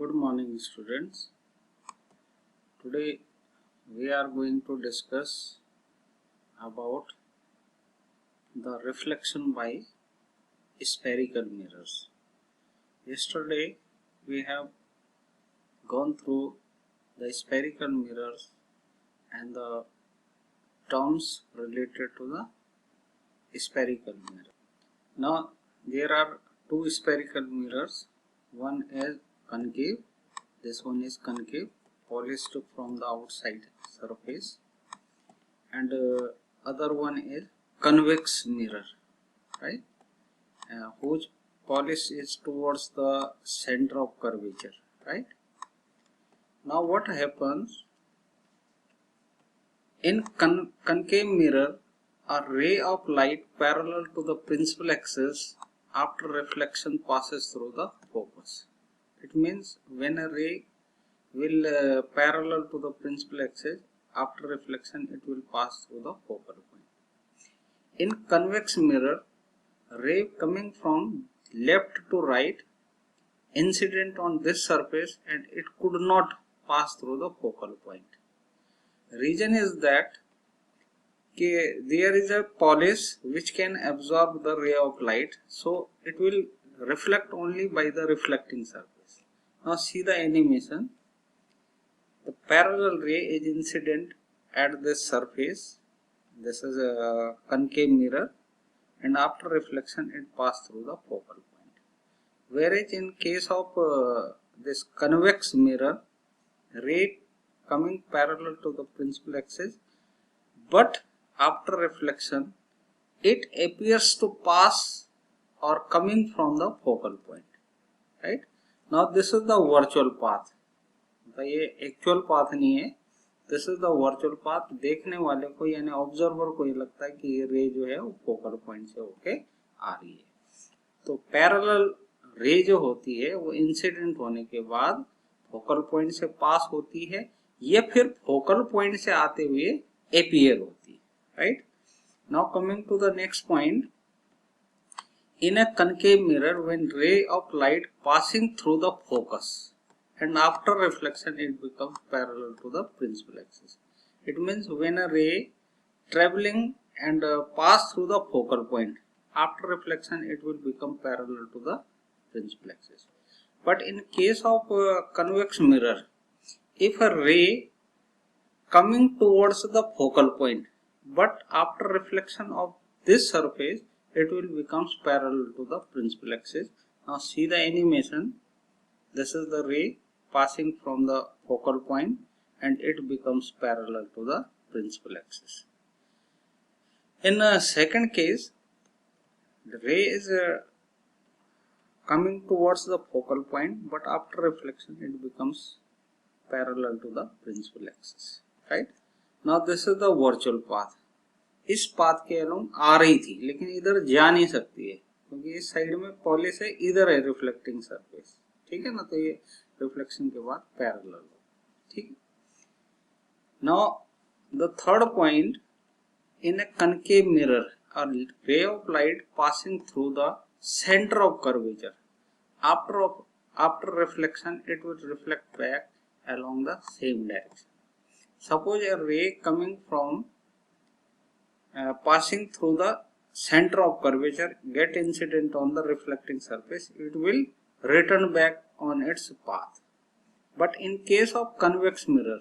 Good morning, students. Today we are going to discuss about the reflection by spherical mirrors. Yesterday we have gone through the spherical mirrors and the terms related to the spherical mirror. Now there are two spherical mirrors. One is concave. This one is concave, polished from the outside surface, and other one is convex mirror, right? Whose polish is towards the center of curvature, right? Now what happens in concave mirror? A ray of light parallel to the principal axis after reflection passes through the focus. It means when a ray will parallel to the principal axis, after reflection it will pass through the focal point. In convex mirror, ray coming from left to right incident on this surface and it could not pass through the focal point. Reason is that there is a polish which can absorb the ray of light, so it will reflect only by the reflecting surface. Now see the animation. The parallel ray is incident at this surface. This is a concave mirror, and after reflection it passes through the focal point. Whereas in case of this convex mirror, ray coming parallel to the principal axis, but after reflection it appears to pass or coming from the focal point, right? Now this is the virtual path. ये actual path नहीं है, this is the virtual path. देखने वाले को यानी observer को ये लगता है कि ये रे जो है वो फोकल पॉइंट से होके आ रही है. तो पैरेलल रे जो होती है वो इंसिडेंट होने के बाद फोकल पॉइंट से पास होती है या फिर फोकल पॉइंट से आते हुए अपीयर होती है, right? Now coming to the next point. In a concave mirror when ray of light passing through the focus and after reflection it becomes parallel to the principal axis. It means when a ray traveling and pass through the focal point, after reflection it will become parallel to the principal axis. But in case of convex mirror, if a ray coming towards the focal point, but after reflection of this surface it will becomes parallel to the principal axis. Now see the animation. This is the ray passing from the focal point and it becomes parallel to the principal axis. In the second case, the ray is coming towards the focal point, but after reflection it becomes parallel to the principal axis, right? Now this is the virtual path. इस path के along आ रही थी लेकिन इधर जा नहीं सकती है क्योंकि इस साइड में पॉलिश है, इधर है रिफ्लेक्टिंग सरफेस, ठीक है ना? तो ये रिफ्लेक्शन के बाद पैरेलल हो, ठीक है. Now the third point. In a concave mirror a रे of light passing through the centre of curvature, after reflection it will reflect back along the same direction. Suppose a ray coming from passing through the center of curvature get incident on the reflecting surface, it will return back on its path. But in case of convex mirror,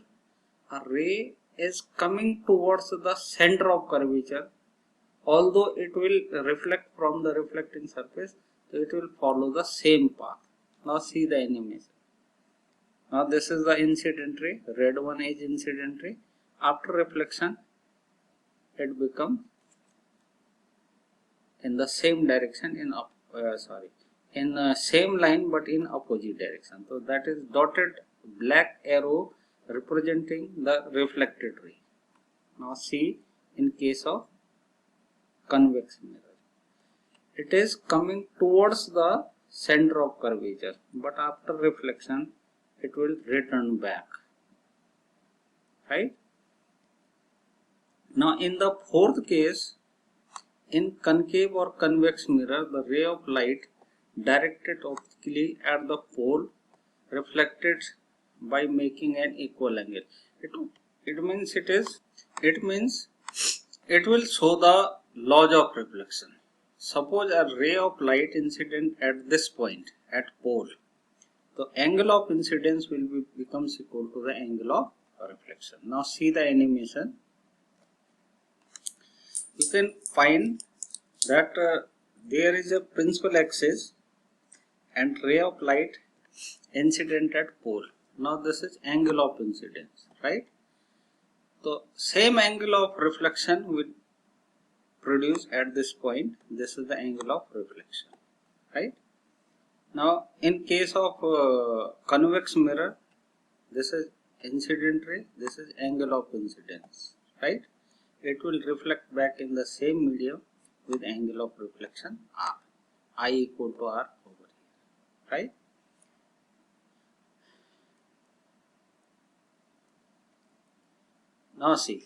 a ray is coming towards the center of curvature, although it will reflect from the reflecting surface, so it will follow the same path. Now see the animation. Now this is the incident ray, red one is incident ray. After reflection it becomes in the same direction in the same line but in opposite direction. So that is dotted black arrow representing the reflected ray. Now see in case of convex mirror, it is coming towards the center of curvature, but after reflection it will return back, right? Now in the fourth case, in concave or convex mirror, the ray of light directed optically at the pole reflected by making an equal angle. It means it will show the laws of reflection. Suppose a ray of light incident at this point at pole. The angle of incidence will becomes equal to the angle of reflection. Now see the animation. You can find that there is a principal axis and ray of light incident at pole. Now this is angle of incidence, right? So same angle of reflection will produce at this point. This is the angle of reflection, right? Now in case of convex mirror, this is incident ray, this is angle of incidence, right? It will reflect back in the same medium with angle of reflection R, I equal to R over here, right? Now see,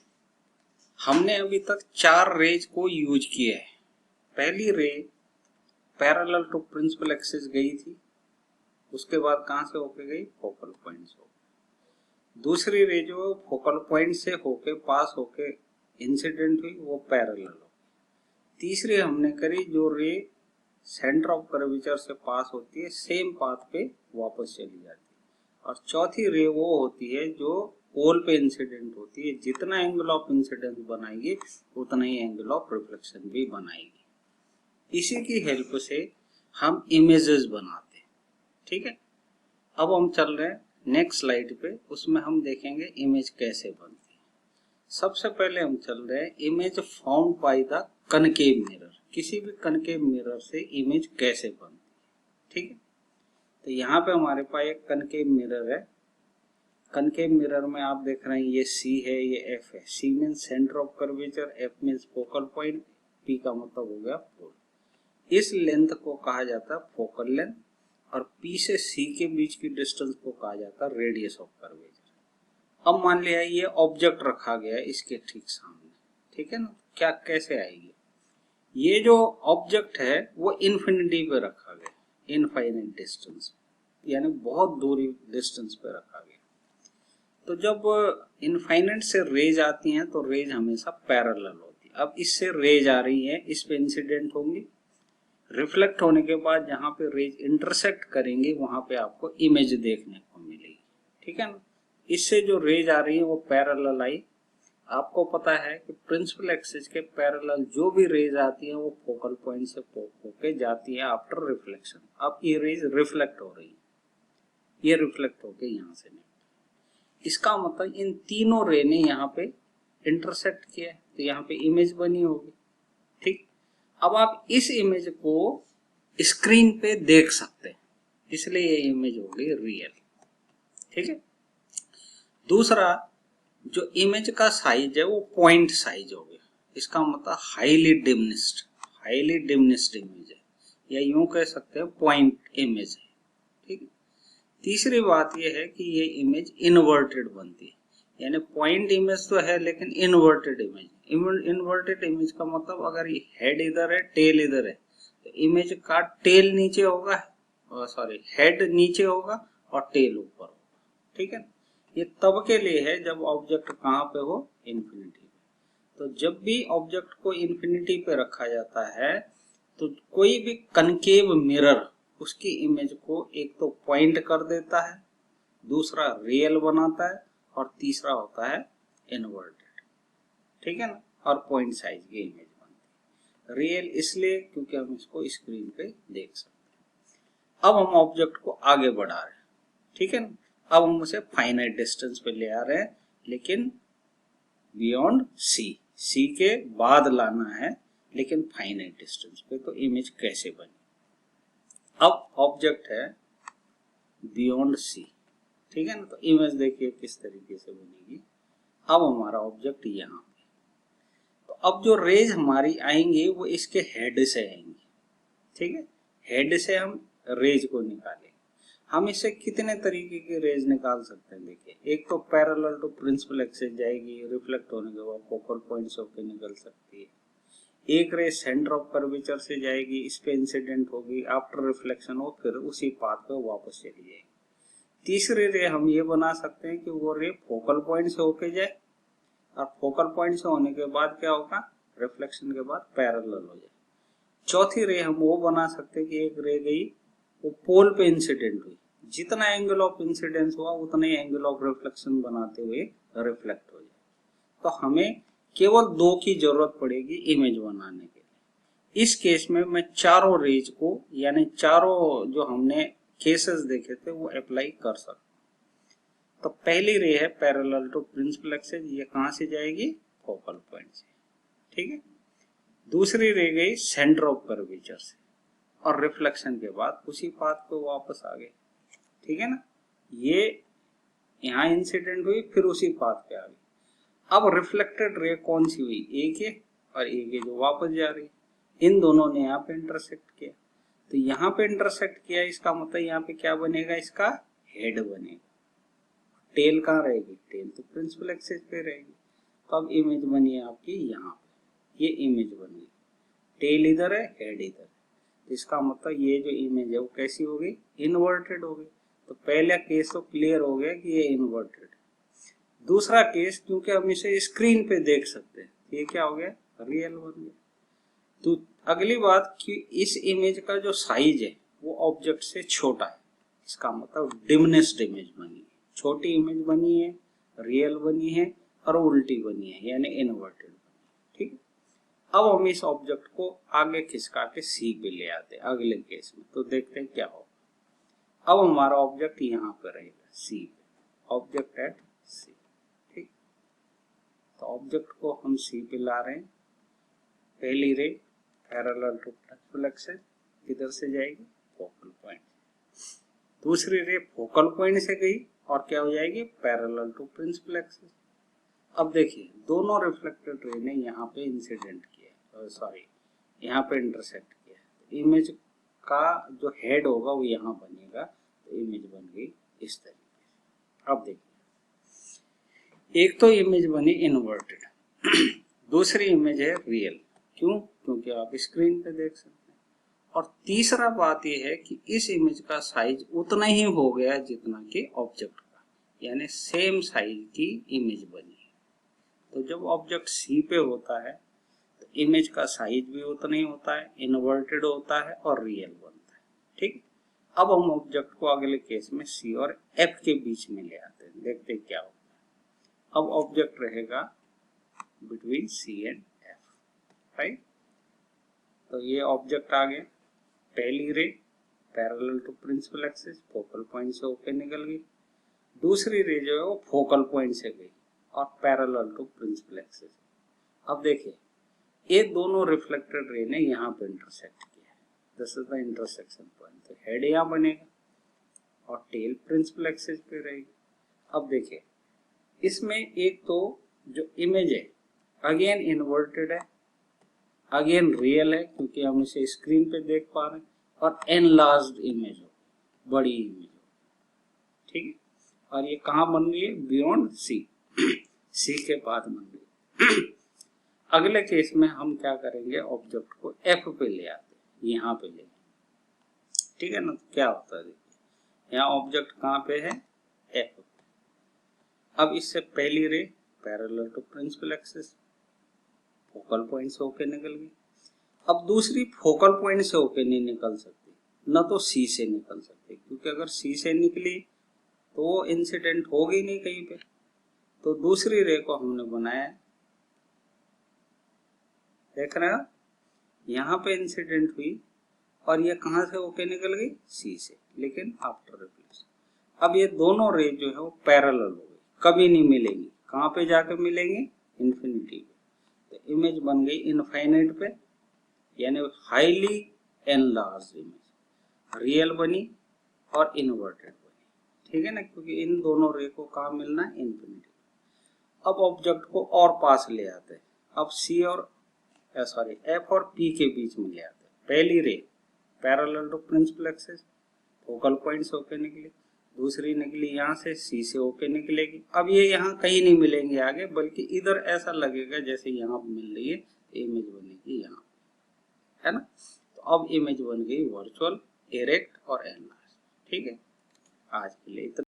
हमने अभी तक 4 raise को use किया है. पहली ray parallel to principal axis गई थी, उसके बाद कहां से होके गई? फोकल पॉइंट से. दूसरी रे जो फोकल पॉइंट से होके पास होके इंसिडेंट हुई वो पैरेलल हो. तीसरी हमने करी जो रे सेंटर ऑफ कर्वेचर से पास होती है, सेम पाथ पे वापस चली जाती है. और चौथी रे वो होती है जो पोल पे इंसिडेंट होती है. जितना एंगल ऑफ इंसिडेंस बनाएगी उतना ही एंगल ऑफ रिफ्लेक्शन भी बनाएगी. इसी की हेल्प से हम इमेजेस बनाते हैं. ठीक है, अब हम चल रहे हैं नेक्स्ट स्लाइड पे, उसमें हम देखेंगे इमेज कैसे बनती है. सबसे पहले हम चल रहे हैं image formed by the concave mirror. किसी भी कनकेव मिरर से इमेज कैसे बनती है. ठीक है, तो यहाँ पे हमारे पास एक कनकेव मिरर है. कनकेव मिरर में आप देख रहे हैं ये C है, ये F है. C means centre of curvature, F means focal point, P का मतलब हो गया पोल. इस लेंथ को कहा जाता है फोकल लेंथ और P से C के बीच की डिस्टेंस को कहा जाता है रेडियस ऑफ कर्वेचर. अब मान लिया ये ऑब्जेक्ट रखा गया है इसके ठीक सामने. ठीक है ना, क्या कैसे आएगी? ये जो ऑब्जेक्ट है वो इन्फिनिटी पे रखा गया, इनफाइनाइट डिस्टेंस, यानी बहुत दूरी डिस्टेंस पे रखा गया. तो जब इनफाइनाइट से रेज आती हैं तो रेज हमेशा पैरेलल होती है. अब इससे रेज आ रही है, इस पे इंसिडेंट होंगी, रिफ्लेक्ट होने के बाद जहां पे रेज इंटरसेक्ट करेंगे वहां पे आपको इमेज देखने को मिलेगी. ठीक है ना, इससे जो रेज आ रही है वो पैरेलल आई. आपको पता है कि प्रिंसिपल एक्सिस के पैरेलल जो भी रेज आती है वो फोकल पॉइंट से होके जाती है आफ्टर रिफ्लेक्शन. अब ये रेज रिफ्लेक्ट हो रही है, ये रिफ्लेक्ट होके यहाँ से निकली. इसका मतलब इन तीनों रे ने यहाँ पे इंटरसेक्ट किया है तो यहाँ पे इमेज बनी होगी. ठीक, अब आप इस इमेज को स्क्रीन पे देख सकते हैं, इसलिए ये इमेज हो गई रियल. ठीक है, दूसरा जो इमेज का साइज है वो पॉइंट साइज हो गया. इसका मतलब हाईली डिमिनिश्ड इमेज है, या यूं कह सकते हैं पॉइंट इमेज है. ठीक है, तीसरी बात यह है कि ये इमेज इन्वर्टेड बनती है, यानी पॉइंट इमेज तो है लेकिन इन्वर्टेड इमेज. इन्वर्टेड इमेज का मतलब अगर ये हेड इधर है टेल इधर है तो इमेज का टेल नीचे होगा, हेड नीचे होगा और टेल ऊपर होगा. ठीक है, ये तब के लिए है जब ऑब्जेक्ट कहाँ पे हो? इन्फिनिटी पे. तो जब भी ऑब्जेक्ट को इन्फिनिटी पे रखा जाता है तो कोई भी कनकेव मिरर उसकी इमेज को एक तो पॉइंट कर देता है, दूसरा रियल बनाता है और तीसरा होता है इन्वर्टेड. ठीक है ना, और पॉइंट साइज की इमेज बनती है. रियल इसलिए क्योंकि हम इसको स्क्रीन पे देख सकते हैं. अब हम ऑब्जेक्ट को आगे बढ़ा रहे हैं. ठीक है ना, अब हम उसे फाइनाइट डिस्टेंस पे ले आ रहे हैं, लेकिन बियॉन्ड सी के बाद लाना है, लेकिन फाइनाइट डिस्टेंस पे. तो इमेज कैसे बनी? अब ऑब्जेक्ट है बियॉन्ड सी. ठीक है ना, तो इमेज देखिए किस तरीके से बनेगी. अब हमारा ऑब्जेक्ट यहाँ पे, तो अब जो रेज हमारी आएंगी वो इसके हेड से आएंगी. ठीक है, हेड से हम रेज को निकालेंगे. हम इससे कितने तरीके की रेज निकाल सकते हैं? देखिए, एक तो पैरेलल टू प्रिंसिपल एक्सिस जाएगी, रिफ्लेक्ट होने के बाद फोकल पॉइंट से होकर निकल सकती है. एक रे सेंटर ऑफ कर्वेचर से जाएगी, इस पे इंसिडेंट होगी, आफ्टर रिफ्लेक्शन हो फिर उसी पाथ पे वापस चली जाएगी. तीसरी रे हम ये बना सकते हैं कि वो रे फोकल पॉइंट से होके जाए, और फोकल पॉइंट से होने के बाद क्या होगा, रिफ्लेक्शन के बाद पैरेलल हो जाए। चौथी रे हम वो बना सकते हैं कि एक रे गई वो पोल पे इंसिडेंट हुई, जितना एंगल ऑफ इंसिडेंस हुआ उतना ही एंगल ऑफ रिफ्लेक्शन बनाते हुए रिफ्लेक्ट हो जाए। तो हमें केवल दो की जरूरत पड़ेगी इमेज बनाने के लिए। इस केस में मैं चारों रेज को, यानी चारों जो हमने केसेस देखे थे वो अप्लाई कर सकता हूं। तो पहली रे है पैरेलल टू प्रिंसिपल एक्सिस, ये कहां से जाएगी, फोकल पॉइंट से, ठीक है। दूसरी रे गई सेंटर ऑफ कर्वेचर से, और रिफ्लेक्शन के बाद उसी पाथ पे वापस आ गए, ठीक है ना। ये यहाँ इंसिडेंट हुई, फिर उसी पाथ पे आ गई। अब रिफ्लेक्टेड रे कौन सी हुई, एक है और एक है जो वापस जा रही, इन दोनों ने यहाँ पे इंटरसेक्ट किया। तो यहाँ पे इंटरसेक्ट किया, इसका मतलब यहाँ पे क्या बनेगा, इसका हेड बनेगा। टेल कहाँ रहेगी, टेल तो प्रिंसिपल एक्सिस पे रहेगी। तो अब इमेज बनी है आपकी यहाँ पे, ये इमेज बन गई, टेल इधर है, हेड इधर है। इसका मतलब ये जो इमेज है वो कैसी हो गई, इन्वर्टेड हो गई। तो पहला केस तो क्लियर हो गया कि ये इन्वर्टेड है। दूसरा केस, क्योंकि हम इसे स्क्रीन पे देख सकते हैं, ये क्या हो गया, रियल बन गया। तो अगली बात कि इस इमेज का जो साइज है वो ऑब्जेक्ट से छोटा है, इसका मतलब डिमिनिश्ड इमेज बनी है, छोटी इमेज बनी है, रियल बनी है और उल्टी बनी है, यानी इन्वर्टेड बनी है, ठीक है। अब हम इस ऑब्जेक्ट को आगे खिसका के सी पे ले आते हैं अगले केस में, तो देखते हैं क्या होगा। अब हमारा ऑब्जेक्ट यहाँ पे रहेगा सी पे, ऑब्जेक्ट एट सी, ठीक। तो ऑब्जेक्ट को हम सी पे ला रहे हैं। पहली ray parallel to principal axis किधर से जाएगी, फोकल पॉइंट। दूसरी रे फोकल पॉइंट से गई और क्या हो जाएगी, पैरेलल टू प्रिंसिपल एक्सिस। अब देखिए दोनों रिफ्लेक्टेड रे ने यहाँ पे इंसिडेंट किया, सॉरी यहाँ पे इंटरसेक्ट किया, तो इमेज का जो हेड होगा वो यहाँ बनेगा। तो इमेज बन गई इस तरीके से। अब देखिए एक तो इमेज बनी इन्वर्टेड, दूसरी इमेज है रियल। क्यों, क्योंकि आप स्क्रीन पे देख सकते हैं। और तीसरा बात यह है कि इस इमेज का साइज उतना ही हो गया जितना कि ऑब्जेक्ट का, यानी सेम साइज की इमेज बनी। तो जब ऑब्जेक्ट सी पे होता है तो इमेज का साइज भी उतना ही होता है, इन्वर्टेड होता है और रियल बनता है, ठीक। अब हम ऑब्जेक्ट को अगले केस में सी और एफ के बीच में ले आते हैं, देखते हैं क्या होता है। अब ऑब्जेक्ट रहेगा between C and F, right. तो ये ऑब्जेक्ट आ गया, पहली ray parallel to principal axis focal point से होकर निकल गई, दूसरी रे जो है वो फोकल पॉइंट से गई और पैरेलल टू प्रिंसिपल एक्सिस। अब देखिए ये दोनों रिफ्लेक्टेड रे ने यहाँ पे इंटरसेक्ट किया है, this is the intersection point. तो हेड यहाँ बनेगा और टेल प्रिंसिपल एक्सिस पे रहेगी। अब देखिए इसमें एक तो जो इमेज है अगेन इन्वर्टेड है, अगेन रियल है क्योंकि हम इसे स्क्रीन पे देख पा रहे हैं, और एनलार्ज्ड इमेज हो, बड़ी इमेज हो, ठीक है। और ये कहाँ बन रही है, बियॉन्ड सी, सी के बाद बन रही। अगले केस में हम क्या करेंगे, ऑब्जेक्ट को एफ पे ले आते हैं, यहाँ पे ले, ठीक है ना। तो क्या होता है देखिए यहाँ ऑब्जेक्ट कहाँ पे है, एफ पे। अब इससे पहली ray parallel to principal axis focal point से होके निकल गई। अब दूसरी फोकल पॉइंट से होके नहीं निकल सकती, न तो सी से निकल सकती, क्योंकि अगर सी से निकली तो वो इंसिडेंट होगी नहीं कहीं पे। तो दूसरी रे को हमने बनाया, देख रहे हैं यहाँ पे इंसिडेंट हुई और ये कहां से होके निकल गई, सी से, लेकिन आफ्टर रिफ्लेक्शन। अब ये दोनों रे जो है वो पैरेलल हो गई, कभी नहीं मिलेंगी। कहां पे जाकर मिलेंगे, इन्फिनिटी पे। तो इमेज बन गई इनफाइनाइट पे, यानी हाईली एनलार्ज इमेज, रियल बनी और इन्वर्टेड बनी, ठीक है ना, क्योंकि इन दोनों रे को कहाँ मिलना है, इन्फिनिटी। अब ऑब्जेक्ट को और पास ले आते हैं, अब सी और सॉरी एफ और पी के बीच में ले आते हैं। पहली ray parallel to principal axis focal point से होकर निकली, दूसरी निकली यहाँ से सी से होकर निकलेगी। अब ये यहाँ कहीं नहीं मिलेंगे आगे, बल्कि इधर ऐसा लगेगा जैसे यहाँ मिल रही है, इमेज बनेगी यहाँ, है ना। तो अब इमेज बन गई वर्चुअल, इरेक्ट और एनलार्ज, ठीक है। आज के लिए इतना।